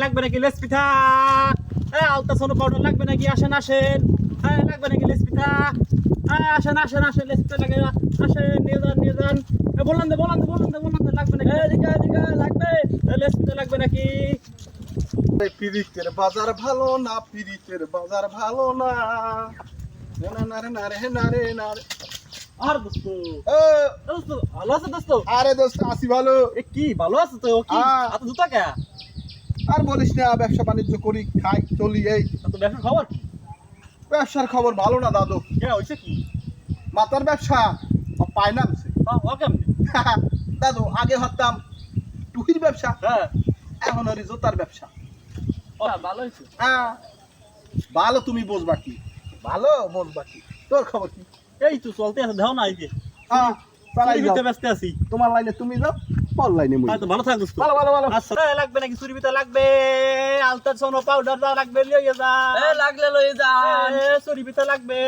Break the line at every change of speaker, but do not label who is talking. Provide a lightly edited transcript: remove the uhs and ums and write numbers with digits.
লাগবে নাকি লেস পিঠা? আলতা সোনো পাউডার লাগবে নাকি? আসেন আসেন। লাগবে নাকি লেস পিঠা? আসেন আসেন আসেন, লেস পিঠা লাগে। আসেন, নিয়ে যান নিয়ে যান। বললাম দে লাগবে নাকি? লাগবে লেস পিঠা লাগবে নাকি?
পিরিতের বাজার ভালো না, পিরিতের বাজার ভালো না। না রে না রে না রে না রে।
আর দোস্ত,
এ,
দোস্ত ভালো আছে দোস্ত?
আরে দোস্ত আছি ভালো।
এ কি ভালো আছে তো? কি এত জুতা কে?
আর বলিস না, ব্যবসা বাণিজ্য করি, খাই চলি এই।
তো ব্যবসার খবর কি?
ব্যবসার খবর ভালো না দাদু।
কে হইছে কি?
মাতার ব্যবসা পায় নামছে।
ও কেমনে?
দাদু আগে হতাম টুকির ব্যবসা,
হ্যাঁ,
এখন হরি জোতার ব্যবসা।
ও ভালো হইছে।
হ্যাঁ ভালো, তুমি বুঝবা কি? ভালো বুঝবা কি? তোর খবর কি?
এই তো চলতে আছে, দাও না এই যে
চালাই
চুরি
যাও।
বিতে ব্যস্ত আছি।
তোমার লাইনে তুমি যাও, পর লাইনে মুই।
তো ভালো থাক দোস্ত।
ভালো ভালো ভালো।
আচ্ছা, লাগবে নাকি চুরি বিতে? লাগবে আলতা সোনো পাউডার যা লাগবে লইয়ে যা।
লাগলে লই যা।
চুরি বিতে লাগবে।